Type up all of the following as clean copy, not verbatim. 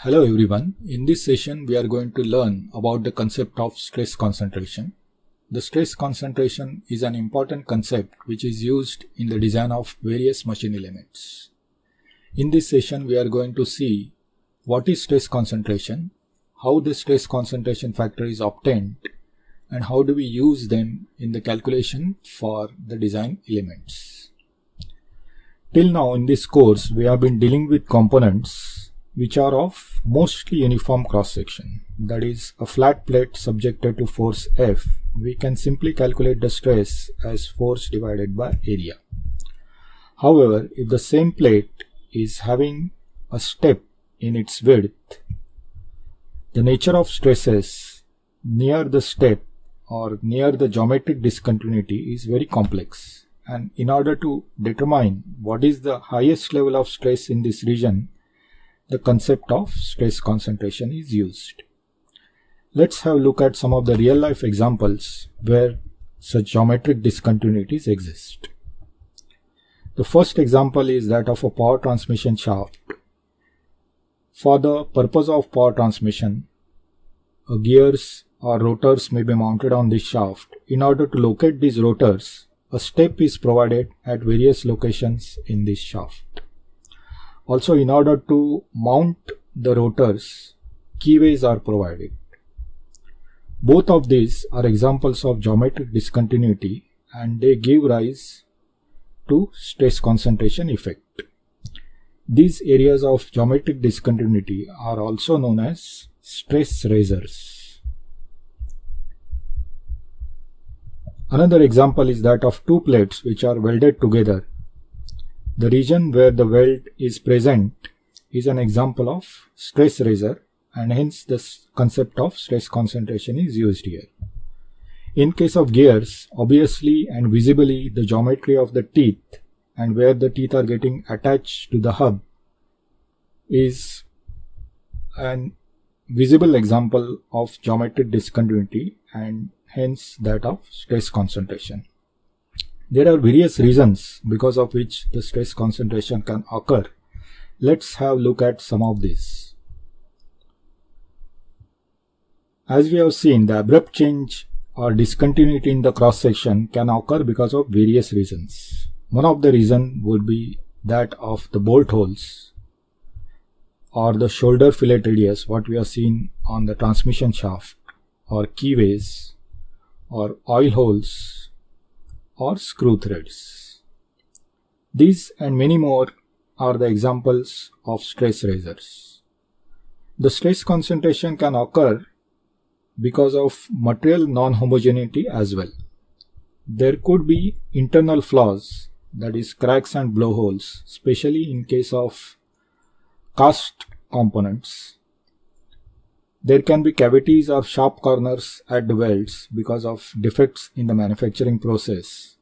Hello everyone. In this session we are going to learn about the concept of stress concentration. The stress concentration is an important concept which is used in the design of various machine elements. In this session we are going to see what is stress concentration, how the stress concentration factor is obtained, and how do we use them in the calculation for the design elements. Till now in this course we have been dealing with components which are of mostly uniform cross-section. That is, a flat plate subjected to force F. We can simply calculate the stress as force divided by area. However, if the same plate is having a step in its width, the nature of stresses near the step or near the geometric discontinuity is very complex. And in order to determine what is the highest level of stress in this region, the concept of stress concentration is used. Let's have a look at some of the real life examples where such geometric discontinuities exist. The first example is that of a power transmission shaft. For the purpose of power transmission, gears or rotors may be mounted on this shaft. In order to locate these rotors, a step is provided at various locations in this shaft. Also, in order to mount the rotors, keyways are provided. Both of these are examples of geometric discontinuity and they give rise to stress concentration effect. These areas of geometric discontinuity are also known as stress risers. Another example is that of two plates which are welded together. The region where the weld is present is an example of stress riser, and hence the concept of stress concentration is used here. In case of gears, obviously and visibly the geometry of the teeth and where the teeth are getting attached to the hub is an visible example of geometric discontinuity and hence that of stress concentration. There are various reasons because of which the stress concentration can occur. Let's have a look at some of these. As we have seen, the abrupt change or discontinuity in the cross section can occur because of various reasons. One of the reasons would be that of the bolt holes or the shoulder fillet radius, what we have seen on the transmission shaft, or keyways, or oil holes, or screw threads. These and many more are the examples of stress risers. The stress concentration can occur because of material non-homogeneity as well. There could be internal flaws, that is cracks and blowholes, especially in case of cast components. There can be cavities or sharp corners at the welds because of defects in the manufacturing process,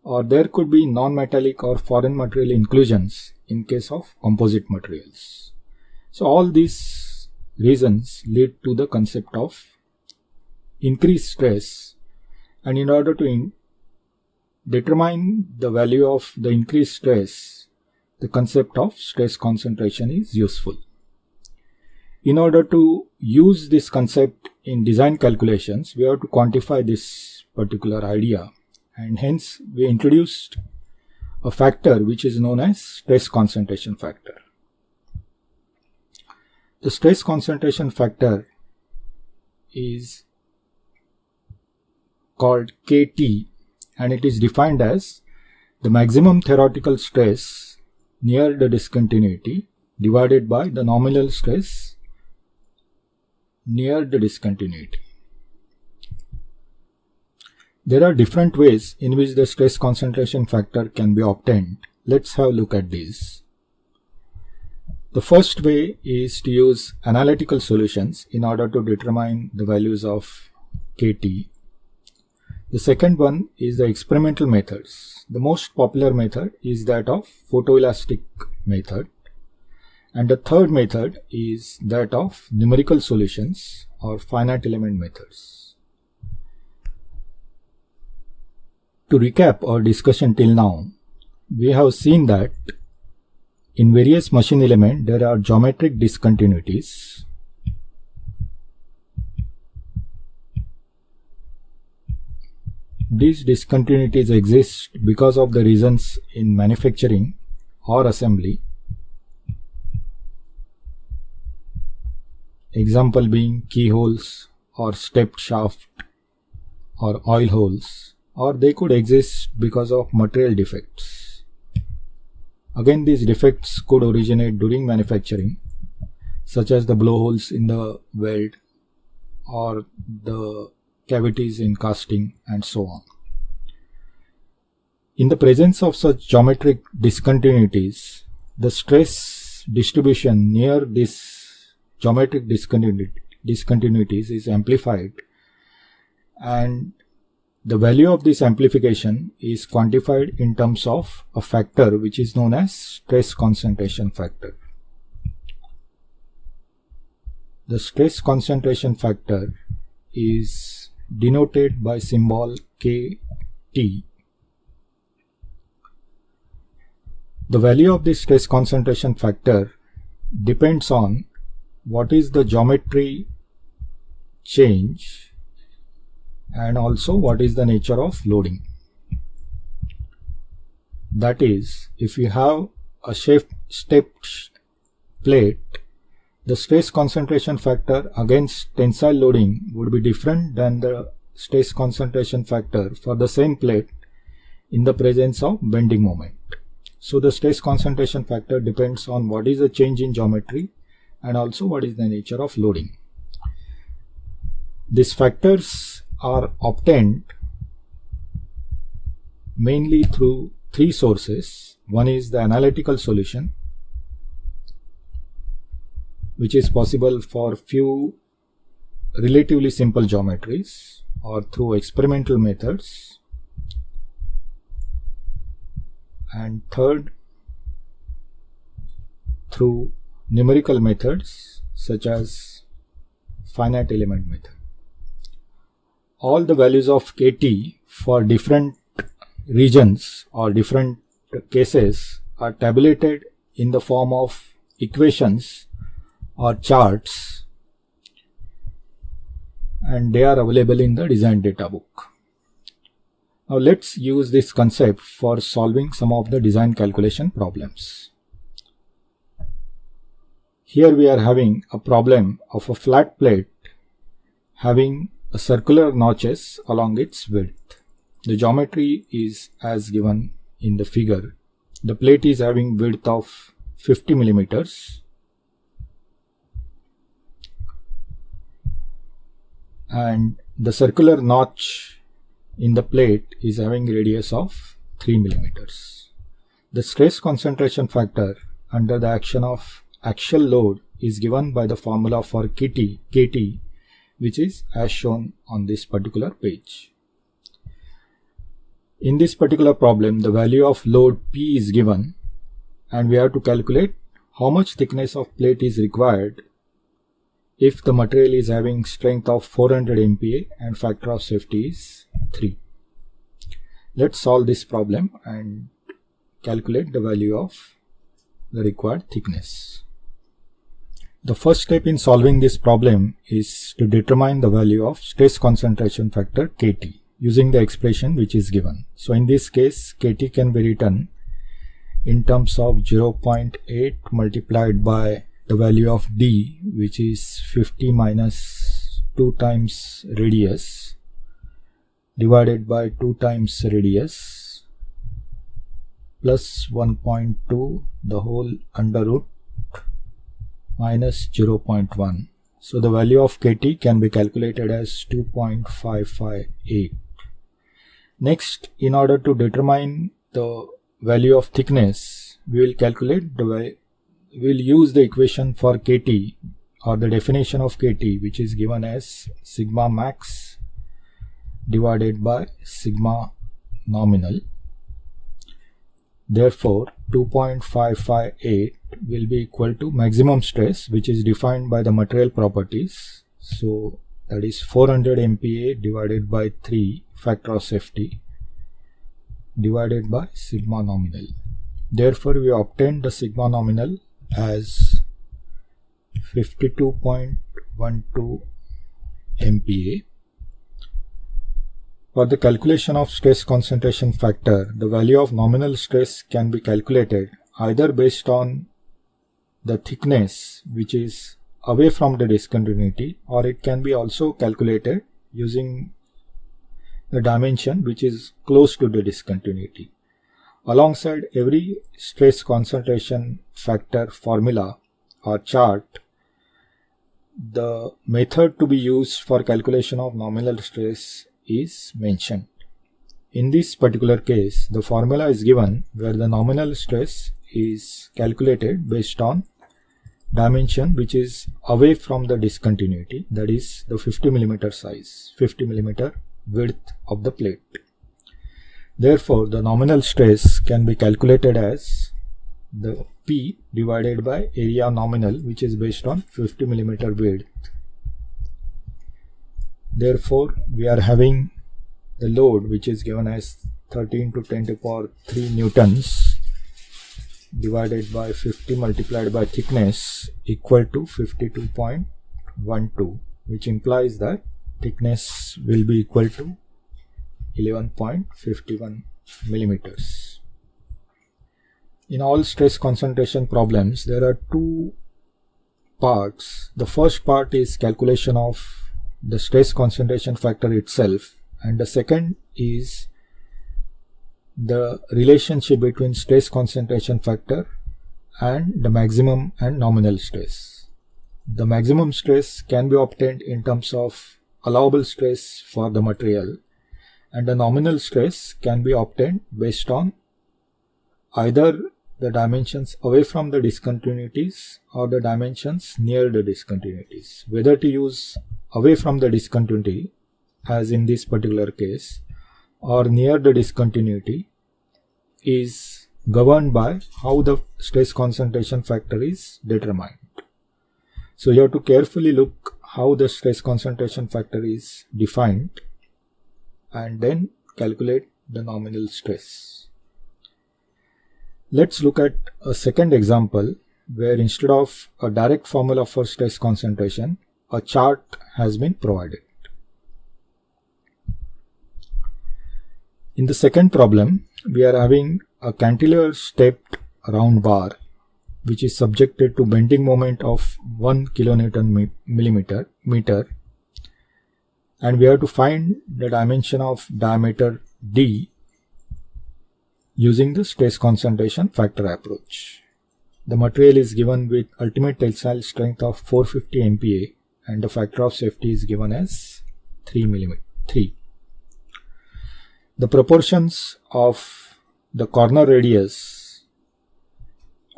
or there could be non-metallic or foreign material inclusions in case of composite materials. So all these reasons lead to the concept of increased stress, and in order to determine the value of the increased stress, the concept of stress concentration is useful. In order to use this concept in design calculations, we have to quantify this particular idea, and hence we introduced a factor which is known as stress concentration factor. The stress concentration factor is called KT, and it is defined as the maximum theoretical stress near the discontinuity divided by the nominal stress near the discontinuity. There are different ways in which the stress concentration factor can be obtained. Let's have a look at these. The first way is to use analytical solutions in order to determine the values of KT. The second one is the experimental methods. The most popular method is that of photoelastic method. And the third method is that of numerical solutions or finite element methods. To recap our discussion till now, we have seen that In various machine elements, there are geometric discontinuities. These discontinuities exist because of the reasons in manufacturing or assembly. Example being keyholes or stepped shaft or oil holes, or they could exist because of material defects. Again, these defects could originate during manufacturing, such as the blowholes in the weld or the cavities in casting and so on. In the presence of such geometric discontinuities, the stress distribution near this geometric discontinuities is amplified, and the value of this amplification is quantified in terms of a factor which is known as stress concentration factor. The stress concentration factor is denoted by symbol Kt. The value of this stress concentration factor depends on what is the geometry change and also what is the nature of loading. That is, if you have a stepped plate, the stress concentration factor against tensile loading would be different than the stress concentration factor for the same plate in the presence of bending moment. So the stress concentration factor depends on what is the change in geometry and also what is the nature of loading. These factors are obtained mainly through three sources. One is the analytical solution, which is possible for few relatively simple geometries, or through experimental methods, and third, through numerical methods such as finite element method. All the values of Kt for different regions or different cases are tabulated in the form of equations or charts, and they are available in the design data book. Now let's use this concept for solving some of the design calculation problems. Here we are having a problem of a flat plate having a circular notches along its width. The geometry is as given in the figure. The plate is having width of 50 millimeters and the circular notch in the plate is having radius of 3 millimeters. The stress concentration factor under the action of axial load is given by the formula for Kt, which is as shown on this particular page. In this particular problem, the value of load P is given and we have to calculate how much thickness of plate is required if the material is having strength of 400 MPa and factor of safety is 3. Let's solve this problem and calculate the value of the required thickness. The first step in solving this problem is to determine the value of stress concentration factor Kt using the expression which is given. So in this case, Kt can be written in terms of 0.8 multiplied by the value of d, which is 50 minus 2 times radius, divided by 2 times radius, plus 1.2 the whole under root minus 0.1. So the value of Kt can be calculated as 2.558. Next, in order to determine the value of thickness, we will use the equation for Kt or the definition of Kt, which is given as sigma max divided by sigma nominal. Therefore, 2.558 will be equal to maximum stress, which is defined by the material properties. So that is 400 MPa divided by 3 factor of safety divided by sigma nominal. Therefore, we obtained the sigma nominal as 52.12 MPa. For the calculation of stress concentration factor, the value of nominal stress can be calculated either based on the thickness which is away from the discontinuity, or it can be also calculated using the dimension which is close to the discontinuity. Alongside every stress concentration factor formula or chart, the method to be used for calculation of nominal stress is mentioned. In this particular case, the formula is given where the nominal stress is calculated based on dimension which is away from the discontinuity, that is the 50 mm size, 50 mm width of the plate. Therefore, the nominal stress can be calculated as the P divided by area nominal, which is based on 50 mm width. Therefore, we are having the load which is given as 13 to 10 to the power 3 newtons divided by 50 multiplied by thickness equal to 52.12, which implies that thickness will be equal to 11.51 millimeters. In all stress concentration problems, there are two parts. The first part is calculation of the stress concentration factor itself, and the second is the relationship between stress concentration factor and the maximum and nominal stress. The maximum stress can be obtained in terms of allowable stress for the material, and the nominal stress can be obtained based on either the dimensions away from the discontinuities or the dimensions near the discontinuities. Whether to use away from the discontinuity, as in this particular case, or near the discontinuity, is governed by how the stress concentration factor is determined. So you have to carefully look how the stress concentration factor is defined and then calculate the nominal stress. Let's look at a second example where instead of a direct formula for stress concentration, a chart has been provided. In the second problem, we are having a cantilever stepped round bar which is subjected to bending moment of 1 kilonewton meter, and we have to find the dimension of diameter D using the stress concentration factor approach. The material is given with ultimate tensile strength of 450 MPa and the factor of safety is given as 3. The proportions of the corner radius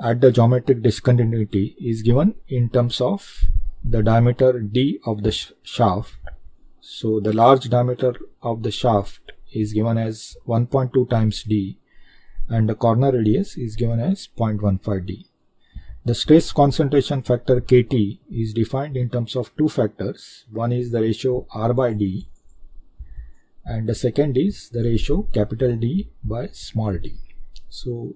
at the geometric discontinuity is given in terms of the diameter D of the shaft. So the large diameter of the shaft is given as 1.2 times D and the corner radius is given as 0.15 D. The stress concentration factor Kt is defined in terms of two factors. One is the ratio R by D and the second is the ratio capital D by small d. So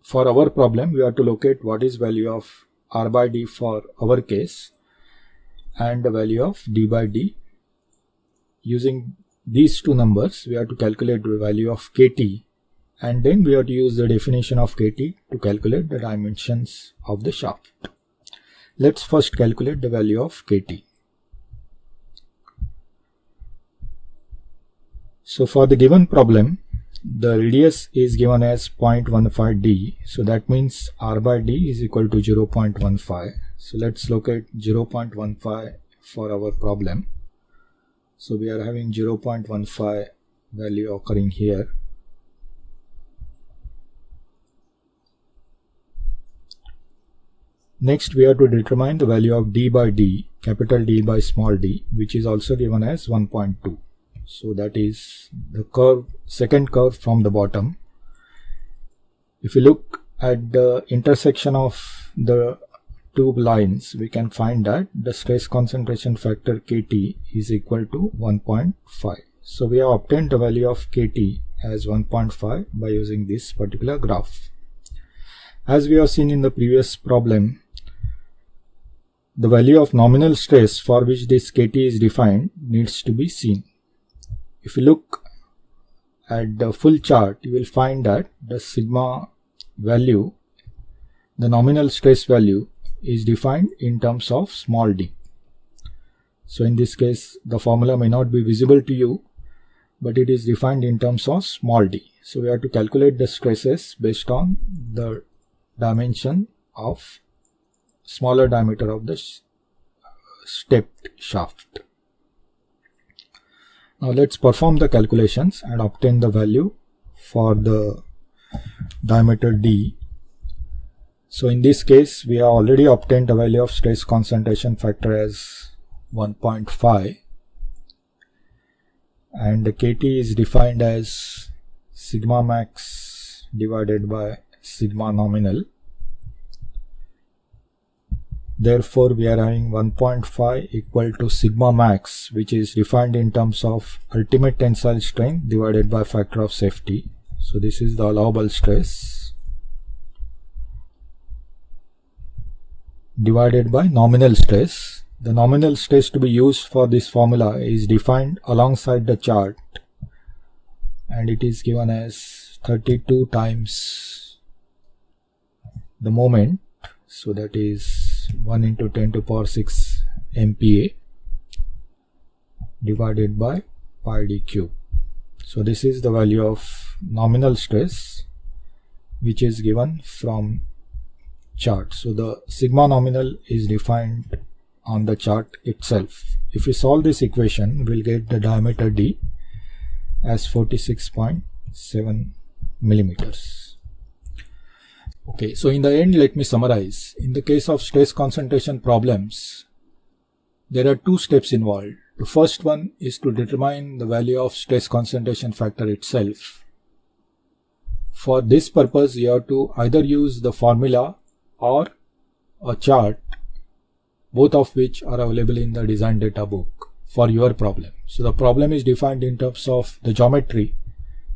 for our problem, we have to locate what is value of R by D for our case and the value of D by D. Using these two numbers, we have to calculate the value of Kt, and then we have to use the definition of Kt to calculate the dimensions of the shaft. Let's first calculate the value of Kt. So for the given problem, the radius is given as 0.15 D. So that means R by D is equal to 0.15. So let's locate 0.15 for our problem. So we are having 0.15 value occurring here. Next, we have to determine the value of D by D, capital D by small d, which is also given as 1.2. So that is the curve, second curve from the bottom. If you look at the intersection of the two lines, we can find that the stress concentration factor Kt is equal to 1.5. So we have obtained the value of Kt as 1.5 by using this particular graph. As we have seen in the previous problem, the value of nominal stress for which this KT is defined needs to be seen. If you look at the full chart, you will find that the sigma value, the nominal stress value, is defined in terms of small d. So in this case, the formula may not be visible to you, but it is defined in terms of small d. So we have to calculate the stresses based on the dimension of smaller diameter of the stepped shaft. Now let's perform the calculations and obtain the value for the diameter d. So in this case, we have already obtained the value of stress concentration factor as 1.5, and the KT is defined as sigma max divided by sigma nominal. Therefore, we are having 1.5 equal to sigma max, which is defined in terms of ultimate tensile strength divided by factor of safety. So this is the allowable stress divided by nominal stress. The nominal stress to be used for this formula is defined alongside the chart, and it is given as 32 times the moment. So that is 1 into 10 to the power 6 MPa divided by pi d cube. So this is the value of nominal stress which is given from chart. So the sigma nominal is defined on the chart itself. If we solve this equation, we'll get the diameter d as 46.7 millimeters. Okay, so in the end, let me summarize. In the case of stress concentration problems, there are two steps involved. The first one is to determine the value of stress concentration factor itself. For this purpose, you have to either use the formula or a chart, both of which are available in the design data book for your problem. So the problem is defined in terms of the geometry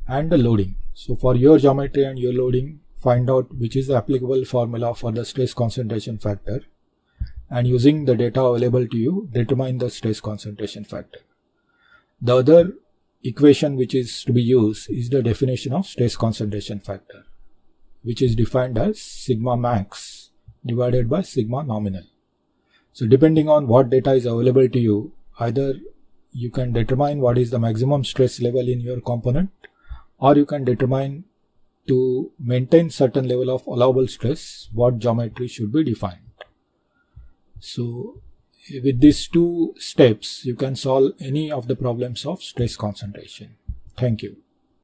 and the loading. So for your geometry and your loading, find out which is the applicable formula for the stress concentration factor, and using the data available to you, determine the stress concentration factor. The other equation which is to be used is the definition of stress concentration factor, which is defined as sigma max divided by sigma nominal. So depending on what data is available to you, either you can determine what is the maximum stress level in your component, or you can determine to maintain certain level of allowable stress what geometry should be defined. So with these two steps, you can solve any of the problems of stress concentration. Thank you.